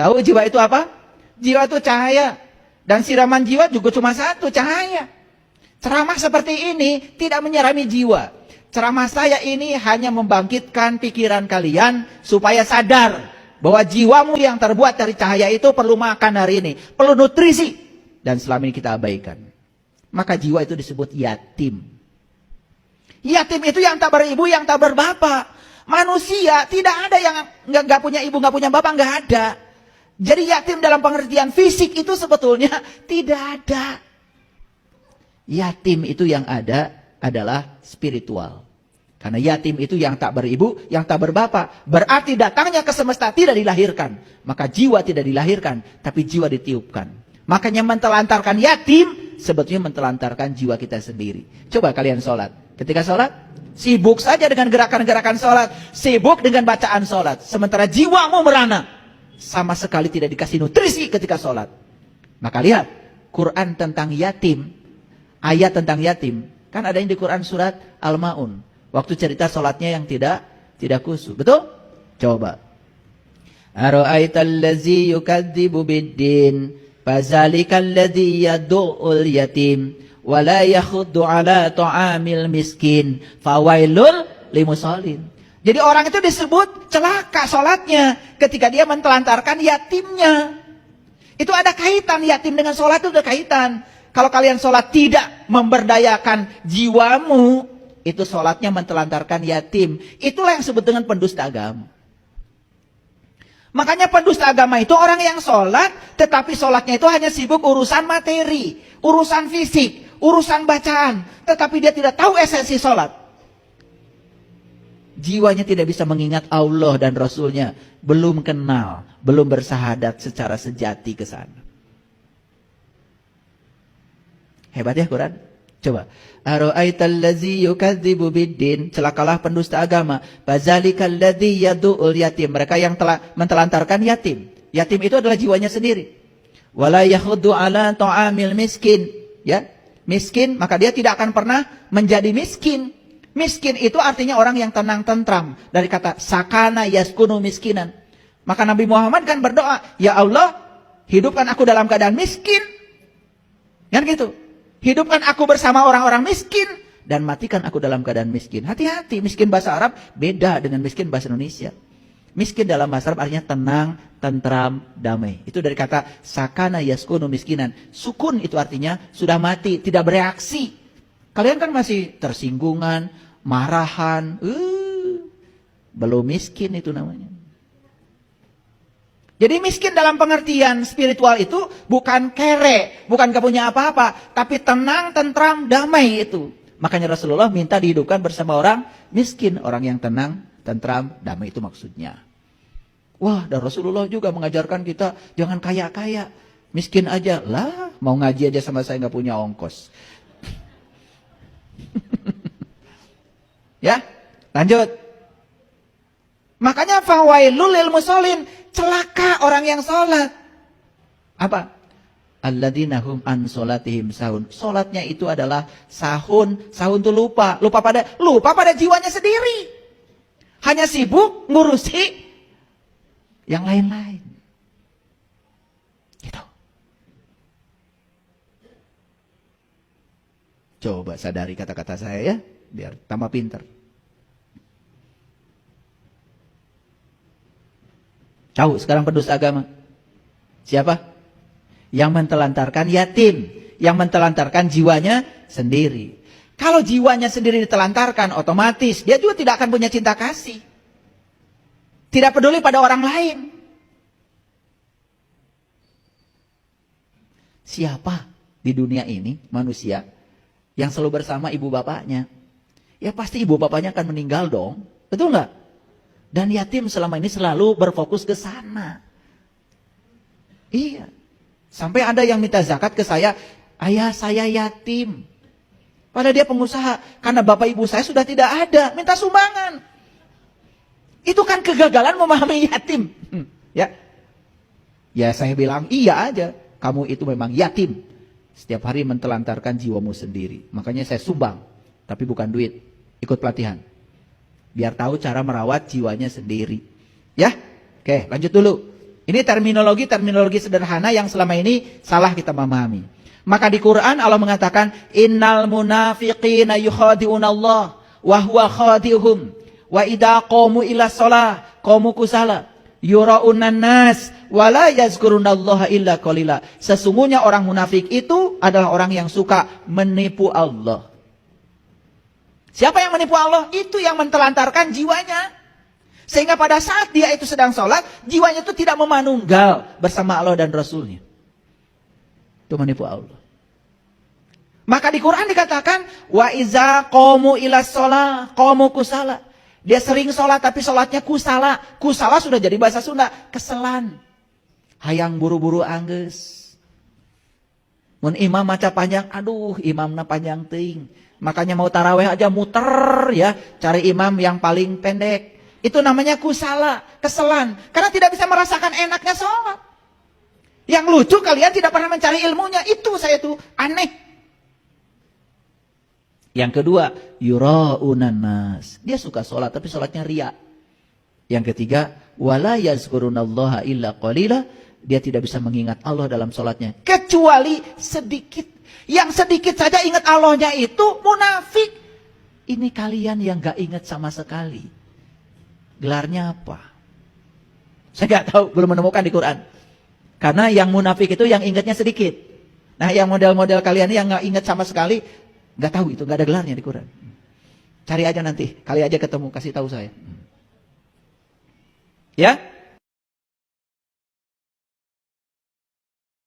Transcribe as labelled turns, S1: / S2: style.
S1: Tahu jiwa itu apa? Jiwa itu cahaya. Dan siraman jiwa juga cuma satu, cahaya. Ceramah seperti ini tidak menyirami jiwa. Ceramah saya ini hanya membangkitkan pikiran kalian supaya sadar bahwa jiwamu yang terbuat dari cahaya itu perlu makan hari ini, perlu nutrisi. Dan selama ini kita abaikan. Maka jiwa itu disebut yatim. Yatim itu yang tak beribu, yang tak berbapak. Manusia tidak ada yang nggak punya ibu, nggak punya bapak, nggak ada. Jadi yatim dalam pengertian fisik itu sebetulnya tidak ada. Yatim itu yang ada adalah spiritual. Karena yatim itu yang tak beribu, yang tak berbapak. Berarti datangnya ke semesta tidak dilahirkan. Maka jiwa tidak dilahirkan, tapi jiwa ditiupkan. Makanya mentelantarkan yatim, sebetulnya mentelantarkan jiwa kita sendiri. Coba kalian sholat. Ketika sholat, sibuk saja dengan gerakan-gerakan sholat. Sibuk dengan bacaan sholat. Sementara jiwamu merana. Sama sekali tidak dikasih nutrisi ketika sholat. Maka lihat, Quran tentang yatim, ayat tentang yatim, kan ada yang di Quran surat Al-Ma'un. Waktu cerita sholatnya yang tidak khusyuk. Betul? Coba. Ara'aital ladzi yukadzibu biddin, fazalikal ladzi yad'ul yatim, wa la yakhuddu ala ta'amil miskin, fawailul limusallin. Jadi orang itu disebut celaka sholatnya ketika dia mentelantarkan yatimnya. Itu ada kaitan, yatim dengan sholat itu ada kaitan. Kalau kalian sholat tidak memberdayakan jiwamu, itu sholatnya mentelantarkan yatim. Itulah yang disebut dengan pendusta agama. Makanya pendusta agama itu orang yang sholat, tetapi sholatnya itu hanya sibuk urusan materi, urusan fisik, urusan bacaan. Tetapi dia tidak tahu esensi sholat. Jiwanya tidak bisa mengingat Allah dan Rasulnya. Belum kenal, belum bersahadat secara sejati ke sana. Hebat ya Quran? Coba. Ara'aital ladzi yukadzibu biddin, celakalah pendusta agama. Fazalikal ladzi yad'ul yatim, mereka yang telah mentelantarkan yatim. Yatim itu adalah jiwanya sendiri. Wala yakhuddu ala ta'amil miskin, ya. Miskin, maka dia tidak akan pernah menjadi miskin. Miskin itu artinya orang yang tenang tentram. Dari kata sakana yaskunu miskinan. Maka Nabi Muhammad kan berdoa, ya Allah, hidupkan aku dalam keadaan miskin. Kan gitu. Hidupkan aku bersama orang-orang miskin dan matikan aku dalam keadaan miskin. Hati-hati, miskin bahasa Arab beda dengan miskin bahasa Indonesia. Miskin dalam bahasa Arab artinya tenang, tentram, damai. Itu dari kata sakana yaskunu miskinan. Sukun itu artinya sudah mati, tidak bereaksi. Kalian kan masih tersinggungan, marahan, belum miskin itu namanya. Jadi miskin dalam pengertian spiritual itu bukan kere, bukan gak punya apa-apa, tapi tenang, tentram, damai itu. Makanya Rasulullah minta dihidupkan bersama orang miskin, orang yang tenang, tentram, damai itu maksudnya. Wah, dan Rasulullah juga mengajarkan kita jangan kaya-kaya, miskin aja. Lah, mau ngaji aja sama saya gak punya ongkos. Ya, lanjut. Makanya fawailul lil musallin, celaka orang yang sholat. Apa? Alladzina hum an sholatihim sahun. Sholatnya itu adalah sahun. Sahun itu lupa pada jiwanya sendiri. Hanya sibuk ngurusi yang lain-lain. Gitu. Coba sadari kata-kata saya ya, biar tambah pinter. Tahu sekarang pendusta agama? Siapa? Yang mentelantarkan yatim. Yang mentelantarkan jiwanya sendiri. Kalau jiwanya sendiri ditelantarkan, otomatis dia juga tidak akan punya cinta kasih. Tidak peduli pada orang lain. Siapa di dunia ini, manusia, yang selalu bersama ibu bapaknya? Ya pasti ibu bapaknya akan meninggal dong. Betul nggak? Dan yatim selama ini selalu berfokus ke sana. Iya. Sampai ada yang minta zakat ke saya, ayah saya yatim. Padahal dia pengusaha. Karena bapak ibu saya sudah tidak ada. Minta sumbangan. Itu kan kegagalan memahami yatim. Ya. Ya saya bilang, iya aja. Kamu itu memang yatim. Setiap hari mentelantarkan jiwamu sendiri. Makanya saya sumbang. Tapi bukan duit. Ikut pelatihan. Biar tahu cara merawat jiwanya sendiri. Ya, oke lanjut dulu. Ini terminologi sederhana yang selama ini salah kita memahami. Maka di Quran Allah mengatakan, innal munafiqina yukhadi'unallah wa huwa khadi'uhum wa idza qamu ila shalah qamu kusala yura'unan nas wa la yazkurunallaha illa qalila. Sesungguhnya orang munafik itu adalah orang yang suka menipu Allah. Siapa yang menipu Allah? Itu yang mentelantarkan jiwanya. Sehingga pada saat dia itu sedang sholat, jiwanya itu tidak memanunggal bersama Allah dan Rasulnya. Itu menipu Allah. Maka di Quran dikatakan, wa iza qamu ila sholah, qamu kusala. Dia sering sholat tapi sholatnya kusala. Kusala sudah jadi bahasa Sunda, keselan. Hayang buru-buru angges. Mun imam maca panjang, aduh imamna panjang ting. Makanya mau taraweh aja muter ya, cari imam yang paling pendek. Itu namanya kusala, keselan. Karena tidak bisa merasakan enaknya sholat. Yang lucu kalian tidak pernah mencari ilmunya. Itu saya tuh aneh. Yang kedua, yura'unan nas. Dia suka sholat tapi sholatnya riya. Yang ketiga, wala yazkurunallaha illa qalila. Dia tidak bisa mengingat Allah dalam sholatnya. Kecuali sedikit. Yang sedikit saja ingat Allahnya itu munafik. Ini kalian yang gak ingat sama sekali. Gelarnya apa? Saya nggak tahu, belum menemukan di Quran. Karena yang munafik itu yang ingatnya sedikit. Nah, yang model-model kalian yang nggak ingat sama sekali, nggak tahu itu, nggak ada gelarnya di Quran. Cari aja nanti, kali aja ketemu, kasih tahu saya. Ya?